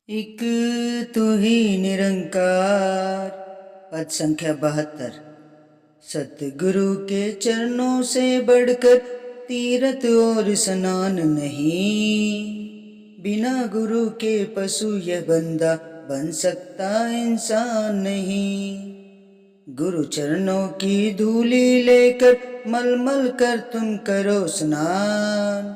एक तू ही निरंकार। पद संख्या 72। सतगुरु के चरणों से बढ़कर तीरथ और स्नान नहीं। बिना गुरु के पशु यह बंदा बन सकता इंसान नहीं। गुरु चरणों की धूली लेकर मल मल कर तुम करो स्नान।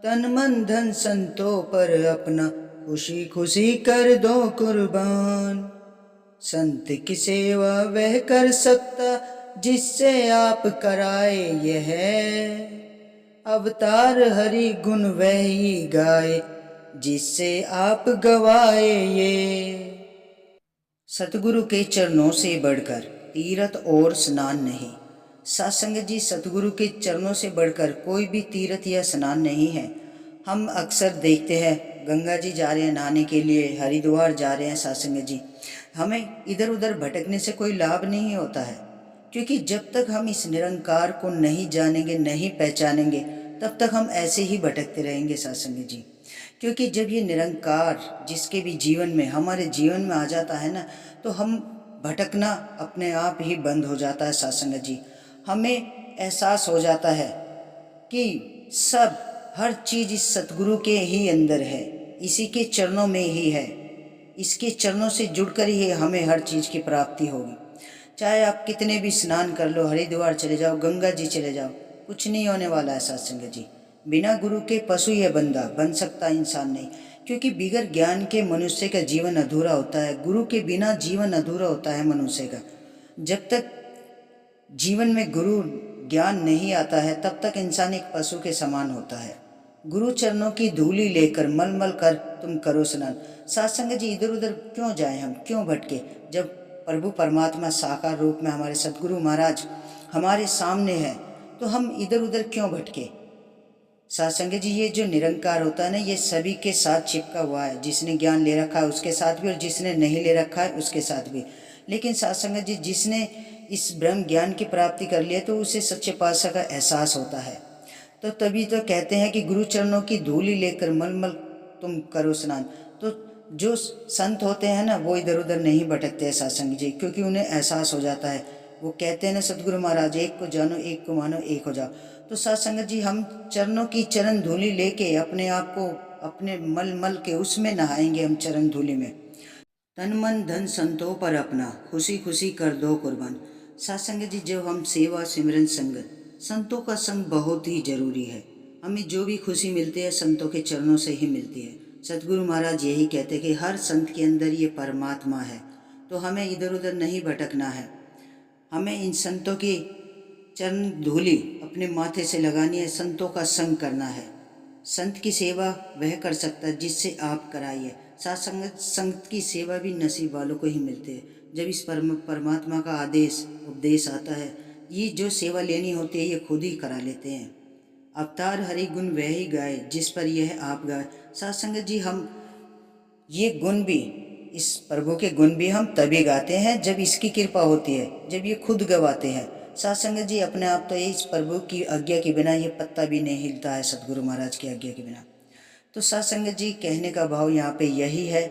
तन मन धन संतों पर अपना खुशी खुशी कर दो कुर्बान। संत की सेवा वह कर सकता जिससे आप कराए यह। अवतार हरि गुण वह ही गाए जिससे आप गवाए ये। सतगुरु के चरणों से बढ़कर तीरथ और स्नान नहीं। सत्संग जी, सतगुरु के चरणों से बढ़कर कोई भी तीर्थ या स्नान नहीं है। हम अक्सर देखते हैं गंगा जी जा रहे हैं नहाने के लिए, हरिद्वार जा रहे हैं सत्संग जी। हमें इधर उधर भटकने से कोई लाभ नहीं होता है, क्योंकि जब तक हम इस निरंकार को नहीं जानेंगे, नहीं पहचानेंगे, तब तक हम ऐसे ही भटकते रहेंगे सत्संग जी। क्योंकि जब ये निरंकार जिसके भी जीवन में, हमारे जीवन में आ जाता है ना, तो हम भटकना अपने आप ही बंद हो जाता है सत्संग जी। हमें एहसास हो जाता है कि सब हर चीज़ इस सतगुरु के ही अंदर है, इसी के चरणों में ही है। इसके चरणों से जुड़कर ही हमें हर चीज़ की प्राप्ति होगी। चाहे आप कितने भी स्नान कर लो, हरिद्वार चले जाओ, गंगा जी चले जाओ, कुछ नहीं होने वाला है सत्संग जी। बिना गुरु के पशु या बंदा बन सकता इंसान नहीं, क्योंकि बिगर ज्ञान के मनुष्य का जीवन अधूरा होता है। गुरु के बिना जीवन अधूरा होता है मनुष्य का। जब तक जीवन में गुरु ज्ञान नहीं आता है, तब तक इंसान एक पशु के समान होता है। गुरु चरणों की धूली लेकर मल मल कर तुम करो स्नान। सत्संग जी, इधर उधर क्यों जाएं, हम क्यों भटके, जब प्रभु परमात्मा साकार रूप में हमारे सतगुरु महाराज हमारे सामने है, तो हम इधर उधर क्यों भटके। सत्संग जी, ये जो निरंकार होता है ना, ये सभी के साथ चिपका हुआ है। जिसने ज्ञान ले रखा है उसके साथ भी, और जिसने नहीं ले रखा है उसके साथ भी। लेकिन सत्संग जी, जिसने इस ब्रह्म ज्ञान की प्राप्ति कर लिया, तो उसे सच्चे पातशाह का एहसास होता है। तो तभी तो कहते हैं कि गुरु चरणों की धूली लेकर मल मल तुम करो स्नान। तो जो संत होते हैं ना, वो इधर उधर नहीं भटकते हैं सत्संग जी, क्योंकि उन्हें एहसास हो जाता है। वो कहते हैं ना सतगुरु महाराज, एक को जानो, एक को मानो, एक हो जाओ। तो सत्संग जी, हम चरणों की चरण धूली लेके अपने आप को अपने मल मल के उसमें नहाएंगे हम चरण धूली में। तन मन धन संतों पर अपना खुशी खुशी कर दो कुर्बान। सत्संग जी, जब हम सेवा सिमरन संगत, संतों का संग बहुत ही जरूरी है। हमें जो भी खुशी मिलती है संतों के चरणों से ही मिलती है। सतगुरु महाराज यही कहते हैं कि हर संत के अंदर ये परमात्मा है। तो हमें इधर उधर नहीं भटकना है। हमें इन संतों की चरण धूली अपने माथे से लगानी है, संतों का संग करना है। संत की सेवा वह कर सकता है जिससे आप कराइए। साथ संगत संत की सेवा भी नसीब वालों को ही मिलती है। जब इस परमात्मा का आदेश उपदेश आता है, ये जो सेवा लेनी होती है ये खुद ही करा लेते हैं। अवतार हरि गुण वह ही गाए जिस पर यह आप गाए। साथ संगत जी, हम ये गुण भी, इस प्रभु के गुण भी हम तभी गाते हैं जब इसकी कृपा होती है, जब ये खुद गवाते हैं। सत्संग जी, अपने आप तो इस प्रभु की आज्ञा के बिना ये पत्ता भी नहीं हिलता है, सतगुरु महाराज की आज्ञा के बिना। तो सत्संग जी, कहने का भाव यहाँ पे यही है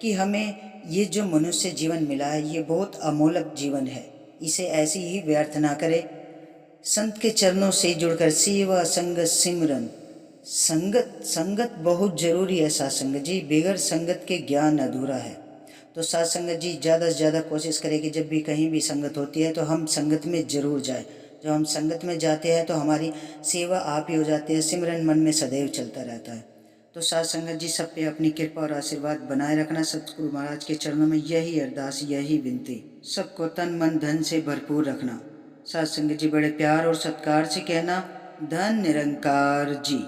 कि हमें ये जो मनुष्य जीवन मिला है ये बहुत अमूल्य जीवन है, इसे ऐसी ही व्यर्थ ना करें। संत के चरणों से जुड़कर सेवा संगत सिमरन, संगत संगत बहुत जरूरी है सत्संग जी। बगैर संगत के ज्ञान अधूरा है। तो सत्संग जी, ज़्यादा से ज़्यादा कोशिश करें कि जब भी कहीं भी संगत होती है तो हम संगत में जरूर जाए। जब हम संगत में जाते हैं तो हमारी सेवा आप ही हो जाती है, सिमरन मन में सदैव चलता रहता है। तो सत्संग जी, सब पे अपनी कृपा और आशीर्वाद बनाए रखना। सतगुरु महाराज के चरणों में यही अरदास, यही विनती, सबको तन मन धन से भरपूर रखना। सत्संग जी, बड़े प्यार और सत्कार से कहना, धन निरंकार जी।